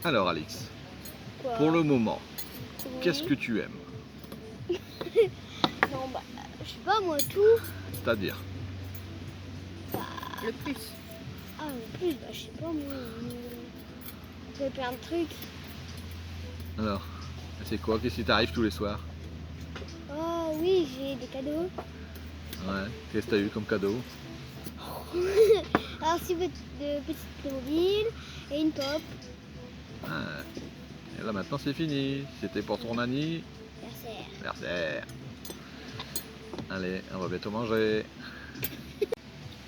Alors Alix, Quoi? pour le moment, Oui. qu'est-ce que tu aimes? Non, bah, je sais pas moi, tout. C'est-à-dire? Le plus. Ah, en plus, bah, je sais pas moi. On fait plein de trucs. Alors, c'est quoi? Qu'est-ce qui t'arrive tous les soirs? Oh oui, j'ai des cadeaux. Ouais, qu'est-ce que t'as eu comme cadeau? Alors, si vous de petites Playmobil et une pop. Ah, et là maintenant c'est fini, c'était pour ton anniversaire. Anniversaire. Allez, on va bientôt manger.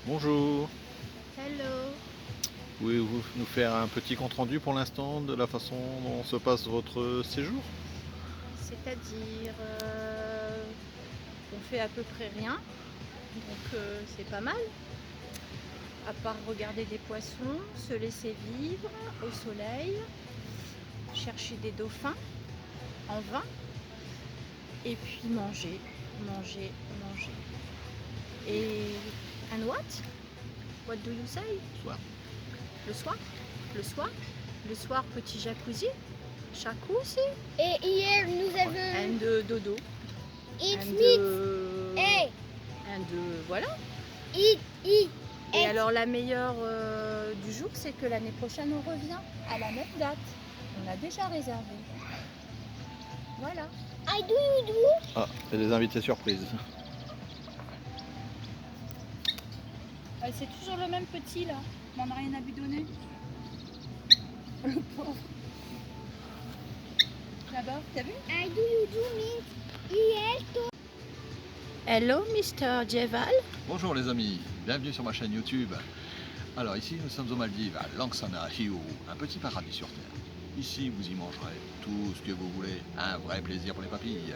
Bonjour, Hello. pouvez-vous nous faire un petit compte rendu pour l'instant de la façon dont se passe votre séjour? C'est-à-dire, on fait à peu près rien, donc c'est pas mal. À part regarder des poissons, se laisser vivre au soleil, chercher des dauphins en vin, et puis manger. Et and what? What do you say? Soir. Le soir, petit jacuzzi. Jacuzzi. Et hier, nous avons. And dodo. Eat And, meat. Hey, voilà. eat. Et alors la meilleure du jour, c'est que l'année prochaine, on revient à la même date. On a déjà réservé. Voilà. I do you do. Ah, c'est des invités surprises. C'est toujours le même petit là. On n'a rien à lui donner. Le pauvre. Là-bas, t'as vu? I do you do means hier. Hello, Mr. Djeval. Bonjour les amis, bienvenue sur ma chaîne YouTube. Alors ici nous sommes aux Maldives, à Langsana Hiu, un petit paradis sur terre. Ici vous y mangerez tout ce que vous voulez, un vrai plaisir pour les papilles.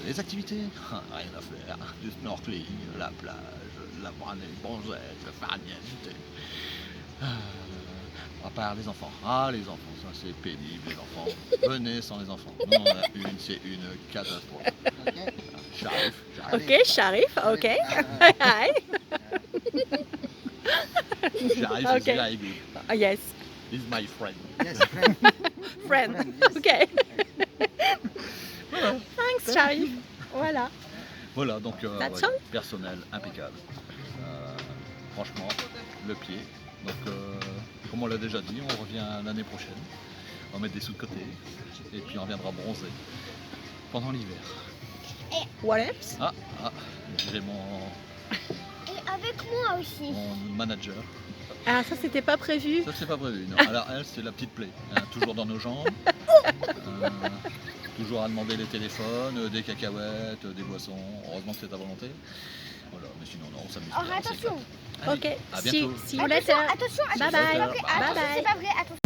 Les activités, rien à faire, du snorkeling, la plage, la branée, bronzette, le farniente. À part les enfants. Ah les enfants, ça c'est pénible les enfants. Venez sans les enfants. Nous on a une, c'est une catastrophe. J'arrive. Ok, Sharif, ok. Hi. J'arrive, Okay. c'est very good. Yes, He's my friend. Yes, friend. friend. Yes. Ok. Thanks, Sharif. Voilà. Voilà, donc That's ouais, all. personnel impeccable. Franchement, le pied. Donc, comme on l'a déjà dit, on revient l'année prochaine. On va mettre des sous de côté et puis on viendra bronzer pendant l'hiver. What else? J'ai mon Et avec moi aussi. manager. Ah, ça, c'était pas prévu. Ça, c'est pas prévu. Non. Alors, elle, c'est la petite plaie. Hein, toujours dans nos jambes. Toujours à demander les téléphones, des cacahuètes, des boissons. Heureusement que c'est à volonté. Voilà, mais sinon, non, on s'amuse bien. Oh, on attention. s'éclate. Allez, Ok, à see bientôt. you later. Attention, Bye attention. bye. c'est pas vrai. Bye Attention, bye. c'est pas vrai. Attention.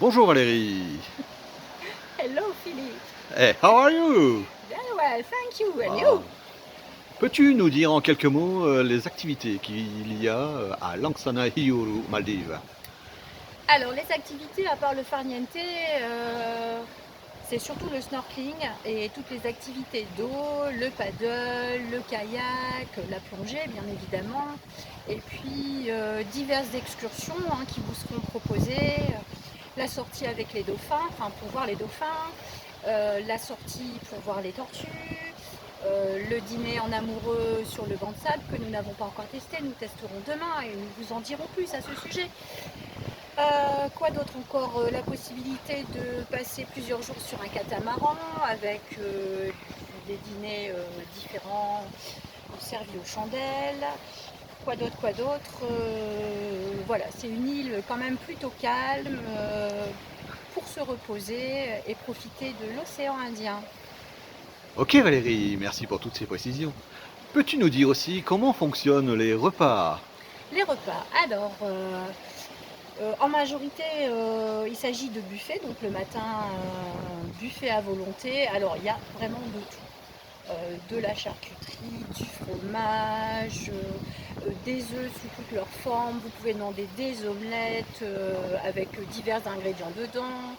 Bonjour Valérie. Hello Philippe. Hey, how are you? Very well, thank you. And Ah. you? Peux-tu nous dire en quelques mots les activités qu'il y a à Langsana Hihuru, Maldives? Alors les activités à part le farniente, c'est surtout le snorkeling et toutes les activités d'eau, le paddle, le kayak, la plongée bien évidemment, et puis diverses excursions qui vous seront proposées, la sortie avec les dauphins, enfin pour voir les dauphins, la sortie pour voir les tortues, le dîner en amoureux sur le banc de sable que nous n'avons pas encore testé, nous testerons demain et nous vous en dirons plus à ce sujet. Quoi d'autre encore? La possibilité de passer plusieurs jours sur un catamaran avec des dîners différents servis aux chandelles. Quoi d'autre? Voilà, c'est une île quand même plutôt calme pour se reposer et profiter de l'océan Indien. Ok Valérie, merci pour toutes ces précisions. Peux-tu nous dire aussi comment fonctionnent les repas? Les repas, alors en majorité il s'agit de buffet, donc le matin buffet à volonté. Alors il y a vraiment de tout, de la charcuterie, du fromage, des œufs sous toutes leurs formes. Vous pouvez demander des omelettes avec divers ingrédients dedans,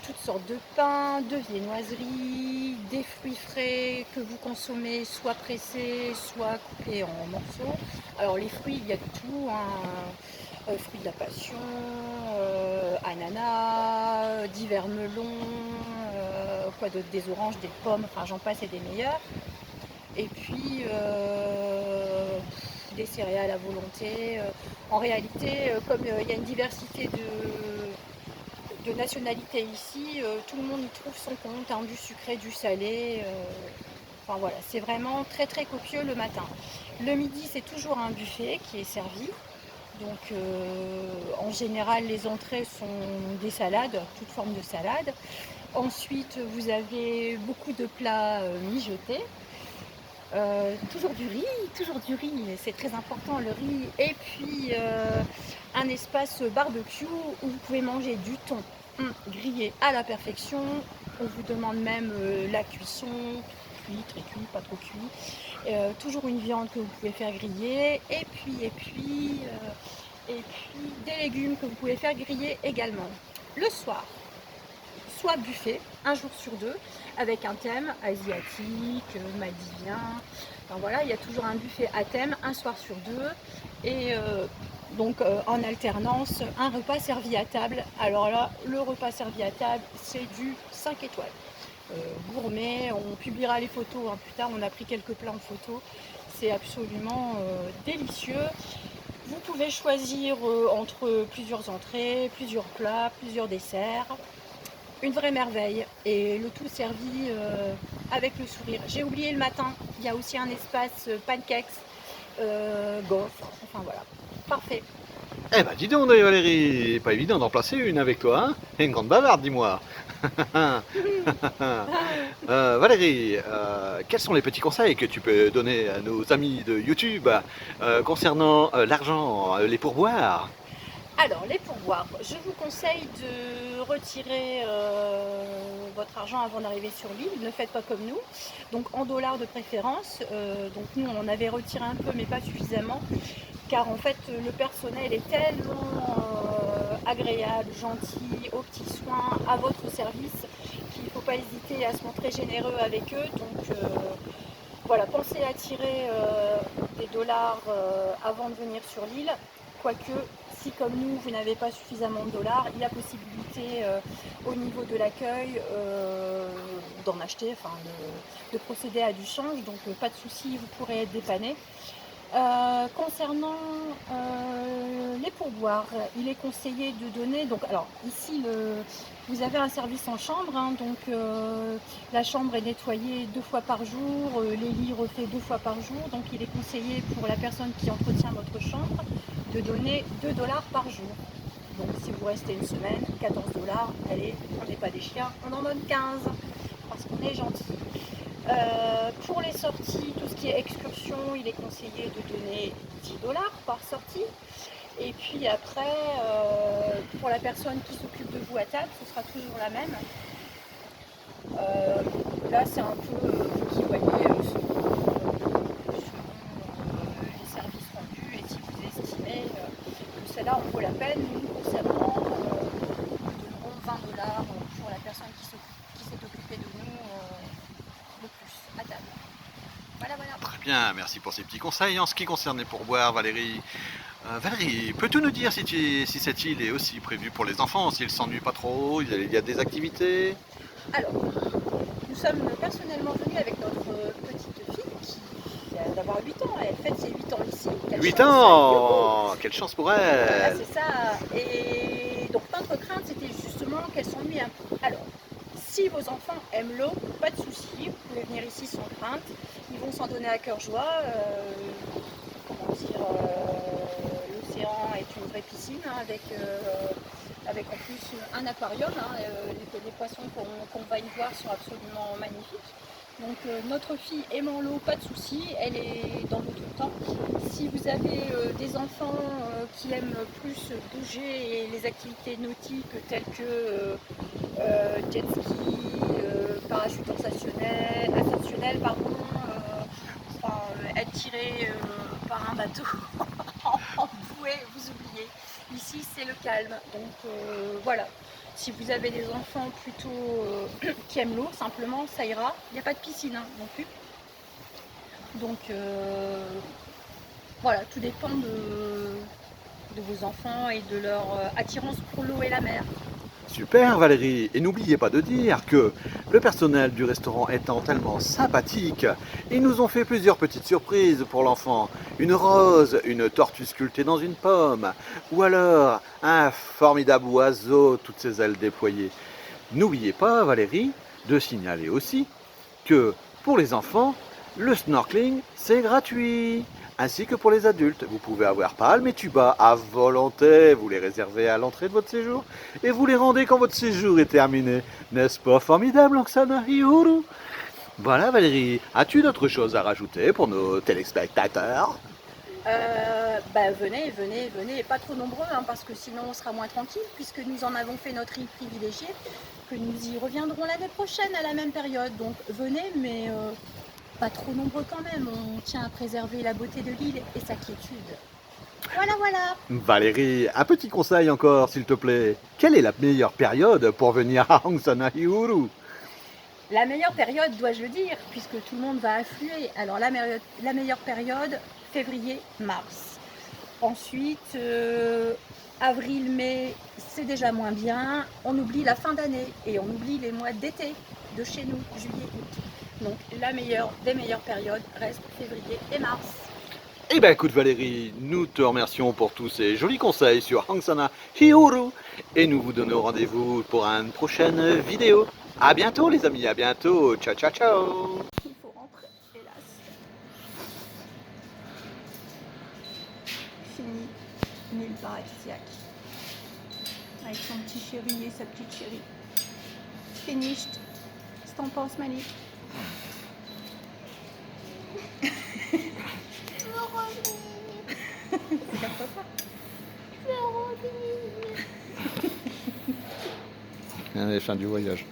toutes sortes de pains, de viennoiseries, des fruits frais que vous consommez soit pressés, soit coupés en morceaux. Alors les fruits, il y a de tout, fruits de la passion, ananas, divers melons, quoi d'autre, des oranges, des pommes, enfin j'en passe et des meilleurs. Et puis des céréales à volonté. En réalité, comme il y a une diversité de nationalités ici, tout le monde y trouve son compte, du sucré, du salé. Enfin voilà, c'est vraiment très très copieux le matin. Le midi, c'est toujours un buffet qui est servi. Donc en général, les entrées sont des salades, toutes formes de salades. Ensuite, vous avez beaucoup de plats mijotés. Toujours du riz, c'est très important le riz. Et puis un espace barbecue où vous pouvez manger du thon grillé à la perfection. On vous demande même la cuisson, cuit, très cuit, pas trop cuit. Toujours une viande que vous pouvez faire griller. Et puis des légumes que vous pouvez faire griller également. Le soir, soit buffet, un jour sur deux, avec un thème asiatique, maldivien. Enfin, voilà, il y a toujours un buffet à thème, un soir sur deux. Et donc en alternance, un repas servi à table. Alors là, le repas servi à table, c'est du 5 étoiles. Gourmet, on publiera les photos plus tard, on a pris quelques plats en photo. C'est absolument délicieux. Vous pouvez choisir entre plusieurs entrées, plusieurs plats, plusieurs desserts. Une vraie merveille, et le tout servi avec le sourire. J'ai oublié le matin, il y a aussi un espace pancakes, gaufres, enfin voilà, parfait. Eh ben dis donc Valérie, pas évident d'en placer une avec toi, hein? Une grande bavarde, dis-moi. Valérie, quels sont les petits conseils que tu peux donner à nos amis de YouTube concernant l'argent, les pourboires? Alors, les pourboires, je vous conseille de retirer votre argent avant d'arriver sur l'île. Ne faites pas comme nous, donc en dollars de préférence. Donc nous, on en avait retiré un peu, mais pas suffisamment, car en fait, le personnel est tellement agréable, gentil, aux petits soins, à votre service, qu'il ne faut pas hésiter à se montrer généreux avec eux. Donc voilà, pensez à tirer des dollars avant de venir sur l'île, quoique si comme nous vous n'avez pas suffisamment de dollars, il y a possibilité au niveau de l'accueil d'en acheter, enfin de procéder à du change, donc pas de souci, vous pourrez être dépanné. Concernant les pourboires, il est conseillé de donner, donc alors ici vous avez un service en chambre, donc la chambre est nettoyée 2 fois par jour, les lits refaits 2 fois par jour, donc il est conseillé pour la personne qui entretient votre chambre de donner 2 dollars par jour. Donc si vous restez une semaine, 14 dollars, allez, on n'est pas des chiens, on en donne 15 parce qu'on est gentil. Pour les sorties, tout ce qui est excursion, il est conseillé de donner 10 dollars par sortie. Et puis après, pour la personne qui s'occupe de vous à table, ce sera toujours la même. Là, c'est un peu vous qui voyez les services rendus et si vous estimez que celle-là en vaut la peine, nous concernant, nous donnerons 20 $ pour la personne qui s'est occupée de nous le plus à table. Voilà, voilà. Très bien, merci pour ces petits conseils. En ce qui concerne les pourboires, Valérie, peux-tu nous dire si cette île est aussi prévue pour les enfants, s'ils s'ennuient pas trop, il y a des activités? Alors, nous sommes personnellement venus avec notre petite fille qui vient d'avoir 8 ans. Elle fête ses 8 ans ici. Quelle 8 chance, ans! Quelle chance pour Voilà, elle! c'est ça. Et donc notre crainte, c'était justement qu'elle s'ennuie un peu. Alors, si vos enfants aiment l'eau, pas de souci, vous pouvez venir ici sans crainte. Ils vont s'en donner à cœur joie. Comment dire, l'océan est une vraie piscine hein, avec en plus un aquarium. Hein, les poissons qu'on va y voir sont absolument magnifiques. Donc notre fille aimant l'eau, pas de souci, elle est dans l'eau tout le temps. Si vous avez des enfants qui aiment plus bouger et les activités nautiques telles que jet ski, parachute ascensionnel, être tiré par un bateau en bouée, vous oubliez. Ici c'est le calme, donc voilà. Si vous avez des enfants plutôt qui aiment l'eau, simplement ça ira. Il n'y a pas de piscine hein, non plus. Donc voilà, tout dépend de vos enfants et de leur attirance pour l'eau et la mer. Super Valérie, et n'oubliez pas de dire que le personnel du restaurant étant tellement sympathique, ils nous ont fait plusieurs petites surprises pour l'enfant. Une rose, une tortue sculptée dans une pomme, ou alors un formidable oiseau, toutes ses ailes déployées. N'oubliez pas Valérie de signaler aussi que pour les enfants, le snorkeling c'est gratuit. Ainsi que pour les adultes, vous pouvez avoir palmes et tuba à volonté, vous les réservez à l'entrée de votre séjour et vous les rendez quand votre séjour est terminé. N'est-ce pas formidable, Oksana Hihuru? Voilà Valérie, as-tu d'autres choses à rajouter pour nos téléspectateurs? Venez, pas trop nombreux, hein, parce que sinon on sera moins tranquille, puisque nous en avons fait notre île privilégiée, que nous y reviendrons l'année prochaine à la même période. Donc venez, mais pas trop nombreux quand même, on tient à préserver la beauté de l'île et sa quiétude. Voilà, voilà. Valérie, un petit conseil encore s'il te plaît. Quelle est la meilleure période pour venir à Oksana Hihuru? La meilleure période, dois-je le dire, puisque tout le monde va affluer. Alors la meilleure période, février-mars. Ensuite, avril-mai, c'est déjà moins bien. On oublie la fin d'année et on oublie les mois d'été de chez nous, juillet-août. Donc la meilleure des meilleures périodes reste février et mars. Eh ben écoute Valérie, nous te remercions pour tous ces jolis conseils sur Oksana Hihuru et nous vous donnons rendez-vous pour une prochaine vidéo. À bientôt les amis, à bientôt, ciao ciao ciao. Il faut rentrer, hélas. Fini, l'île paradisiaque. Avec son petit chéri et sa petite chérie. Finished. Qu'est-ce que t'en penses Malik? C'est comme papa. Allez, fin du voyage.